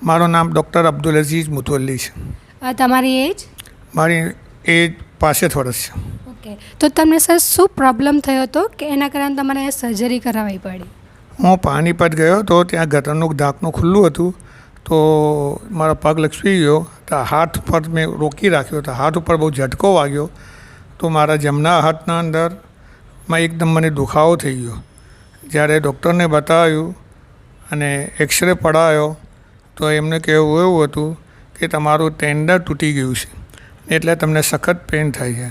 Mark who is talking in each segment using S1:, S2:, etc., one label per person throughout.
S1: મારું નામ doctor Abdul Aziz મુતવલ્લી છે.
S2: તમારી એજ?
S1: મારી એજ 65 વર્ષ છે.
S2: ઓકે, તો તમને સર શું પ્રોબ્લેમ થયો હતો કે એના કારણે તમારે સર્જરી કરાવવી પડી?
S1: હું પાણીપત ગયો તો ત્યાં ગટરનું ઢાંકણું ખુલ્લું હતું, તો મારો પગ લપસી ગયો, તો હાથ પર મેં રોકી રાખ્યો, તો હાથ ઉપર બહુ ઝટકો વાગ્યો, તો મારા જમણા હાથના અંદરમાં એકદમ મને દુખાવો થઈ ગયો. જ્યારે ડૉક્ટરને બતાવ્યું અને એક્સરે પડાવ્યો તો એમને કહેવું એવું હતું કે તમારું ટેન્ડર તૂટી ગયું છે, એટલે તમને સખત પેઇન થાય છે,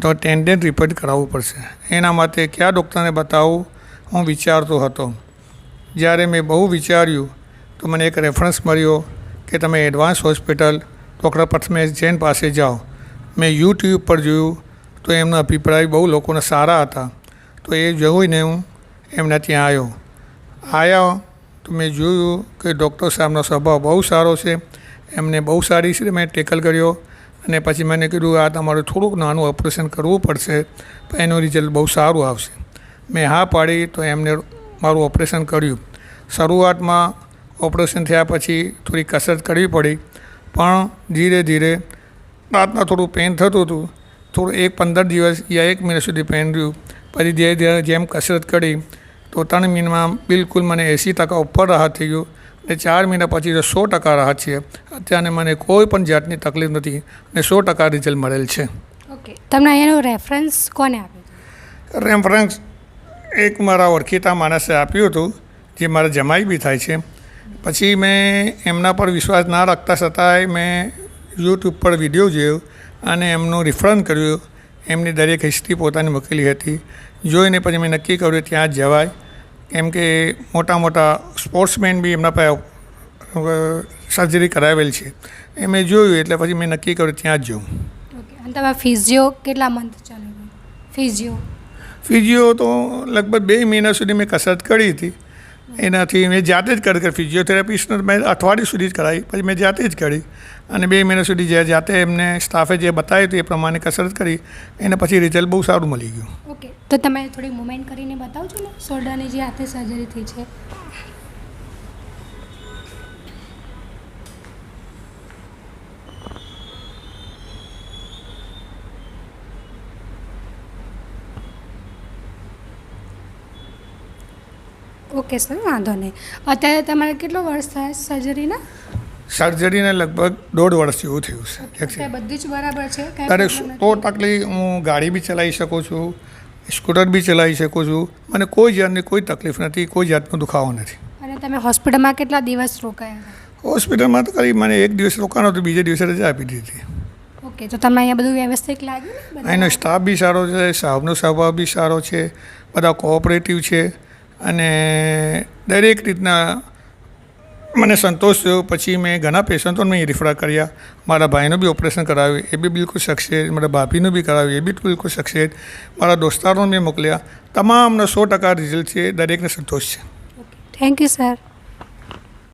S1: તો ટેન્ડર રિપેર કરાવવું પડશે. એના માટે કયા ડૉક્ટરને બતાવવું હું વિચારતો હતો. જ્યારે મેં બહુ વિચાર્યું તો મને એક રેફરન્સ મળ્યો કે તમે advance hospital doctor Prathamesh Jain પાસે જાઓ. મેં યુટ્યુબ પર જોયું તો એમનો અભિપ્રાય બહુ લોકોના સારા હતા, તો એ જોઈને હું એમના ત્યાં આવ્યો તો મેં જોયું કે ડૉક્ટર સાહેબનો સ્વભાવ બહુ સારો છે. એમને બહુ સારી રીતે મેં ટેકલ કર્યો અને પછી મને કીધું આ તમારે થોડુંક નાનું ઓપરેશન કરવું પડશે, પણ એનું રિઝલ્ટ બહુ સારું આવશે. મેં હા પાડી તો એમને મારું ઓપરેશન કર્યું. શરૂઆતમાં ઓપરેશન થયા પછી થોડી કસરત કરવી પડી, પણ ધીરે ધીરે રાતના થોડું પેઇન થતું હતું, થોડું 15 દિવસ યા 1 મહિના સુધી પેઇન રહ્યું. પછી ધીરે ધીરે જેમ કસરત કરી તો 3 મહિનામાં બિલકુલ મને 80% ઉપર રાહત થઈ ગયું અને 4 મહિના પછી તો 100% રાહત છે. અત્યારે મને કોઈ પણ જાતની તકલીફ નથી અને 100% રિઝલ્ટ મળેલ છે.
S2: ઓકે, તમને અહીંયાનો રેફરન્સ કોને આપ્યો?
S1: રેફરન્સ એક મારા ઓળખીતા માણસે આપ્યું હતું, જે મારા જમાઈ બી થાય છે. પછી મેં એમના પર વિશ્વાસ ના રાખતા છતાંય મેં યુટ્યુબ પર વિડીયો જોયો અને એમનું રિફરન્સ કર્યું. એમની દરેક હિસ્ટ્રી પોતાની મૂકેલી હતી. જોઈને પછી મેં નક્કી કર્યું ત્યાં જ જવાય, કેમ કે મોટા મોટા સ્પોર્ટ્સમેન બી એમના પાસે સર્જરી કરાવેલ છે. એ મેં જોયું એટલે પછી મેં નક્કી કર્યું ત્યાં જ જવું.
S2: ઓકે, અને તમે ફિઝિયો કેટલા મંથ ચાલે?
S1: ફિઝિયો તો લગભગ 2 મહિના સુધી મેં કસરત કરી હતી. એનાથી મેં જાતે જ કરી ફિઝિયોથેરાપિસ્ટને મેં અઠવાડિયું સુધી જ કરાવી, પછી મેં જાતે જ કરી અને 2 મહિના સુધી જે જાતે એમને સ્ટાફે જે બતાવ્યું હતું એ પ્રમાણે કસરત કરી, એના પછી રિઝલ્ટ બહુ સારું મળી ગયું.
S2: ઓકે, તો તમે થોડી મુવમેન્ટ કરીને બતાવજો ને શોલ્ડરની જે હાથે સર્જરી થઈ છે. ઓકે સર, વાંધો નહીં. અત્યારે તમારે કેટલો વર્ષ થાય સર્જરીના?
S1: સર્જરીને લગભગ 1.5 વર્ષ જેવું થયું છે.
S2: અત્યારે બધી જ બરાબર છે?
S1: ત્યારે 100% હું ગાડી બી ચલાવી શકું છું, સ્કૂટર બી ચલાવી શકું છું, મને કોઈ જાતની કોઈ તકલીફ નથી, કોઈ જાતનો દુખાવો નથી.
S2: અને તમે હોસ્પિટલમાં કેટલા દિવસ રોકાયા?
S1: હોસ્પિટલમાં તો કરી મને 1 દિવસ રોકાનો તો બીજે દિવસે રજા આપી દીધી.
S2: ઓકે, તો તમને અહીંયા બધું વ્યવસ્થિત લાગ્યું ને?
S1: અહીંનો સ્ટાફ બી સારો છે, સાહેબનો સ્વભાવ બી સારો છે, બધા કોઓપરેટિવ છે અને દરેક રીતના મને સંતોષ થયો. પછી મેં ઘણા પેશન્ટોને મેં રિફર કર્યા. મારા ભાઈનું બી ઓપરેશન કરાવ્યું, એ બી બિલકુલ સક્સેસ. મારા ભાભીનું બી કરાવ્યું, એ બી બિલકુલ સક્સેસ. મારા દોસ્તારોને મેં મોકલ્યા. તમામનો 100% રિઝલ્ટ છે, દરેકને સંતોષ છે.
S2: Thank you sir.